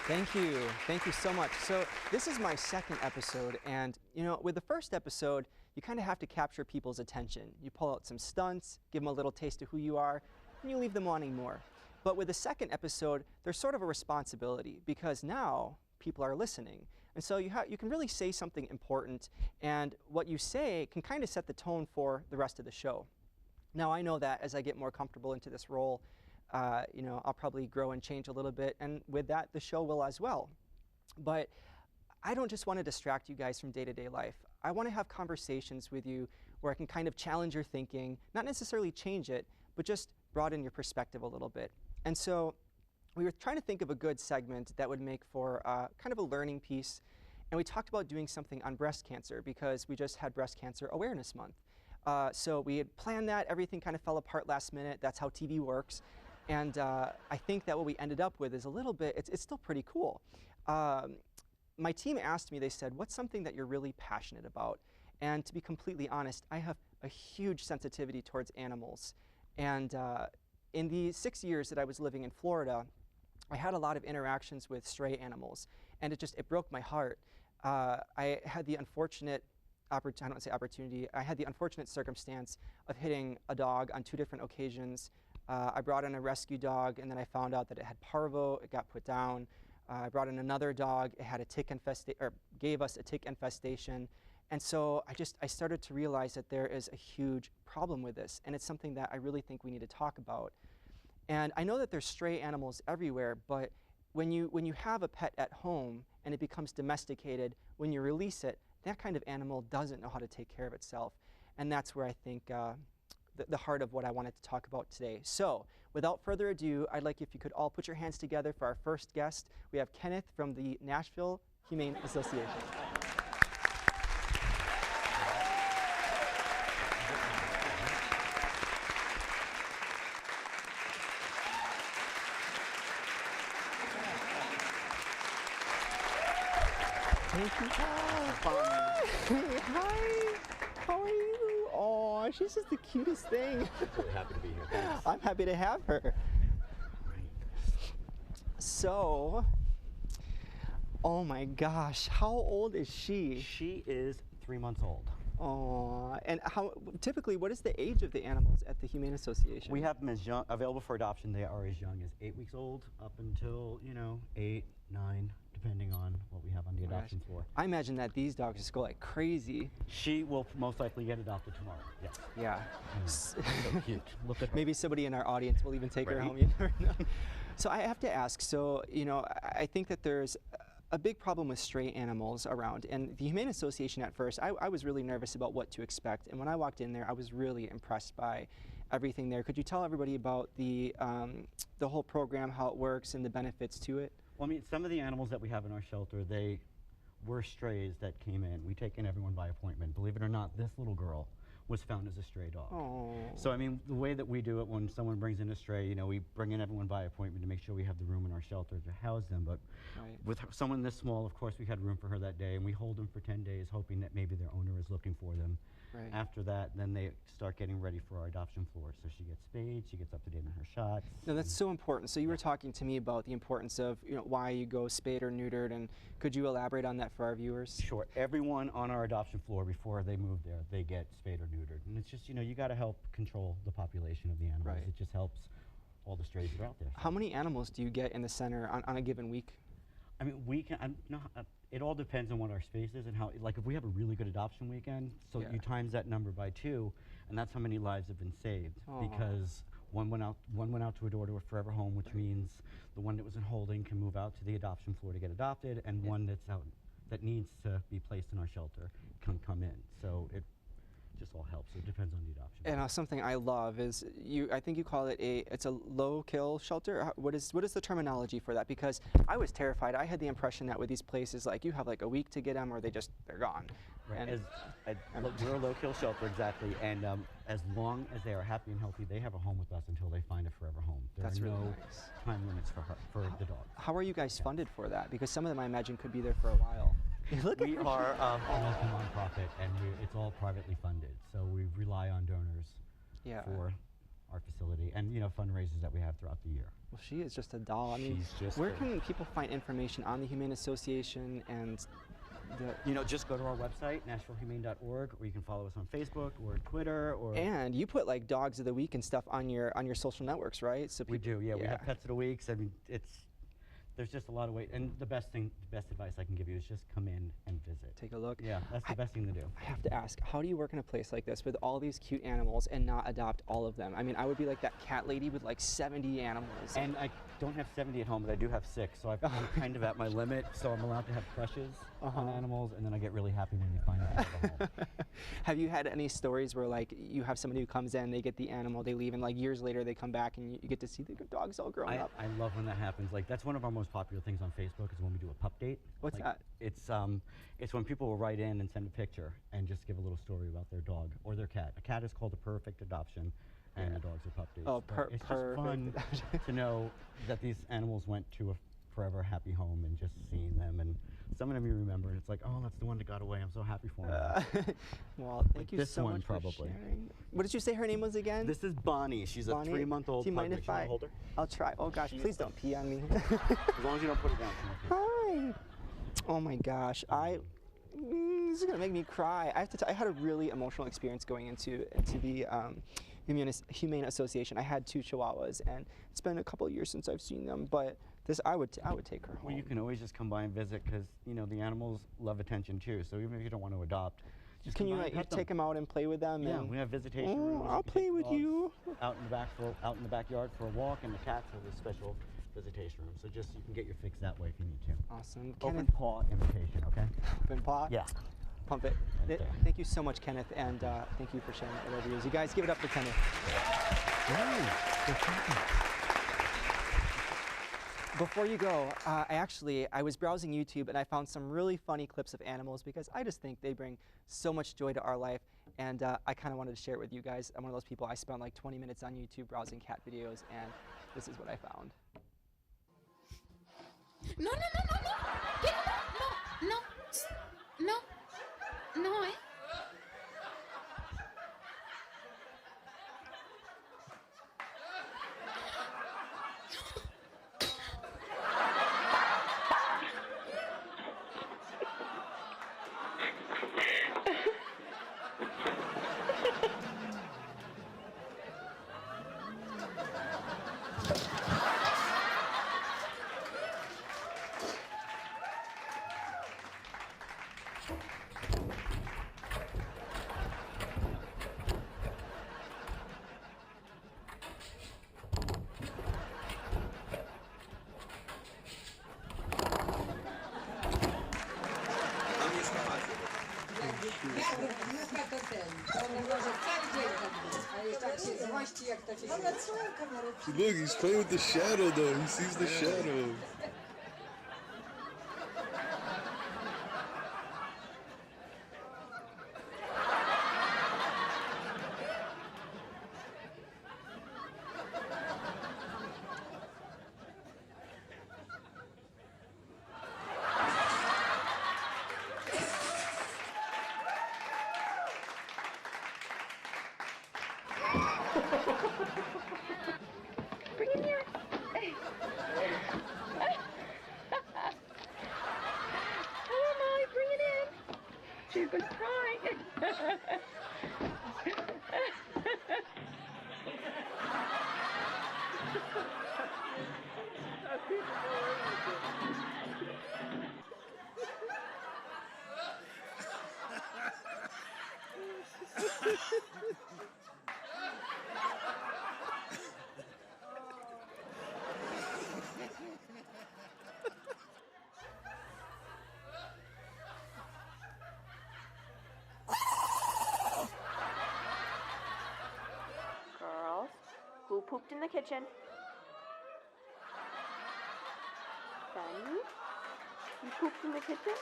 Thank you. Thank you so much. So this is my second episode, and with the first episode, you kind of have to capture people's attention. You pull out some stunts, give them a little taste of who you are, and you leave them wanting more. But with the second episode, there's sort of a responsibility because now people are listening. And so you can really say something important, and what you say can kind of set the tone for the rest of the show. Now I know that as I get more comfortable into this role, I'll probably grow and change a little bit, and with that, the show will as well. But I don't just want to distract you guys from day-to-day life. I want to have conversations with you where I can kind of challenge your thinking, not necessarily change it, but just broaden your perspective a little bit. And so we were trying to think of a good segment that would make for kind of a learning piece, and we talked about doing something on breast cancer because we just had Breast Cancer Awareness Month. So we had planned that, everything kind of fell apart last minute, that's how TV works. And I think that what we ended up with is a little bit, it's still pretty cool. My team asked me, they said, what's something that you're really passionate about? And to be completely honest, I have a huge sensitivity towards animals. And in the 6 years that I was living in Florida, I had a lot of interactions with stray animals, and it broke my heart. I had the unfortunate I don't want to say opportunity, I had the unfortunate circumstance of hitting a dog on 2 different occasions. I brought in a rescue dog, and then I found out that it had parvo. It got put down. I brought in another dog. It had a tick infestation, or gave us a tick infestation. And so I started to realize that there is a huge problem with this, and it's something that I really think we need to talk about. And I know that there's stray animals everywhere, but when you have a pet at home and it becomes domesticated, when you release it, that kind of animal doesn't know how to take care of itself. And that's where I think the heart of what I wanted to talk about today. So, without further ado, I'd like if you could all put your hands together for our first guest. We have Kenneth from the Nashville Humane Association. Thank you. Hi. Hi. How are you? Oh, she's just the cutest thing. I'm really happy to be here. Thanks. I'm happy to have her. So, oh my gosh, how old is she? She is 3 months old. Oh, and typically, what is the age of the animals at the Humane Association? We have them as young, available for adoption. They are as young as 8 weeks old, up until 8, 9, depending on what we have on the adoption floor. I imagine that these dogs just go like crazy. She will most likely get adopted tomorrow. Yes. Yeah. So cute. Look at her. Maybe somebody in our audience will even take her home. You never know. So I have to ask. So I think that there's a big problem with stray animals around, and the Humane Association at first, I was really nervous about what to expect, and when I walked in there, I was really impressed by everything there. Could you tell everybody about the whole program, how it works, and the benefits to it? Well, I mean, some of the animals that we have in our shelter, they were strays that came in. We take in everyone by appointment. Believe it or not, this little girl was found as a stray dog. Oh. So, I mean, the way that we do it when someone brings in a stray, we bring in everyone by appointment to make sure we have the room in our shelter to house them. But with someone this small, of course, we had room for her that day, and we hold them for 10 days, hoping that maybe their owner is looking for them. Right. After that, then they start getting ready for our adoption floor. So she gets spayed, she gets up to date on her shots. No, that's so important. So you were talking to me about the importance of why you go spayed or neutered, and could you elaborate on that for our viewers? Sure. Everyone on our adoption floor, before they move there, they get spayed or neutered. And it's just, you got to help control the population of the animals. Right. It just helps all the strays that are out there. How many animals do you get in the center on a given week? I mean, it all depends on what our space is and how, like if we have a really good adoption weekend, so you times that number by 2, and that's how many lives have been saved. Because one went out to a door to a forever home, which means the one that was in holding can move out to the adoption floor to get adopted, and one that's out that needs to be placed in our shelter can come in. So it just all helps. It depends on the adoption. And something I love is I think you call it it's a low kill shelter. What is the terminology for that? Because I was terrified. I had the impression that with these places, like you have like a week to get them, or they're gone. Right. We're a low kill shelter, exactly. And as long as they are happy and healthy, they have a home with us until they find a forever home. There That's are really no nice. time limits for the dog. How are you guys funded for that? Because some of them I imagine could be there for a while. We are a local nonprofit, and it's all privately funded. So we rely on donors for our facility and fundraisers that we have throughout the year. Well, she is just a doll. I mean, She's just where can people find information on the Humane Association and just go to our website, nashvillehumane.org, or you can follow us on Facebook or Twitter. And you put like dogs of the week and stuff on your social networks, right? So we do, yeah. We have pets of the weeks. I mean, there's just a lot of weight, and the best advice I can give you is just come in and visit. Take a look. Yeah, that's the best thing to do. I have to ask, how do you work in a place like this with all these cute animals and not adopt all of them? I mean, I would be like that cat lady with like 70 animals. And I don't have 70 at home, but I do have 6, so I'm kind of at my limit. So I'm allowed to have crushes on animals, and then I get really happy when we find out at home. Have you had any stories where like you have somebody who comes in, they get the animal, they leave, and like years later they come back and you get to see the dogs all grown up? I love when that happens. Like that's one of our most popular things on Facebook is when we do a pup date. What's that? It's when people will write in and send a picture and just give a little story about their dog or their cat. A cat is called a perfect adoption, and the dogs are pup dates. Oh, it's just fun to know that these animals went to a forever happy home and just seeing them, and some of them you remember, and it's like, oh, that's the one that got away. I'm so happy for him. Well, thank you so much for sharing. What did you say her name was again? This is Bonnie. She's a 3-month-old. Do you mind if I hold her? I'll try. Oh gosh, please don't pee on me. As long as you don't put it down. Hi. Oh my gosh, this is gonna make me cry. I have to. I had a really emotional experience going into the Humane Association. I had 2 Chihuahuas, and it's been a couple of years since I've seen them, but I would take her home. Well, you can always just come by and visit because the animals love attention too. So even if you don't want to adopt, just can you take them out and play with them? Yeah, we have visitation rooms. I'll play with you. Out in the backyard for a walk, and the cats have a special visitation room. So you can get your fix that way if you need to. Awesome. Open paw invitation, okay? Open paw? Yeah. Pump it. Thank you so much, Kenneth, and thank you for sharing that over years. You guys give it up for Kenneth. Before you go, I was browsing YouTube and I found some really funny clips of animals because I just think they bring so much joy to our life, and I kind of wanted to share it with you guys. I'm one of those people, I spend like 20 minutes on YouTube browsing cat videos, and this is what I found. No, no, no, no, no! Get no, no, no, no, Look, he's playing with the shadow though. He sees the shadow. bring it here. Come on, Molly, bring it in. She's gonna cry. Girls, who pooped in the kitchen? Benny? You pooped in the kitchen?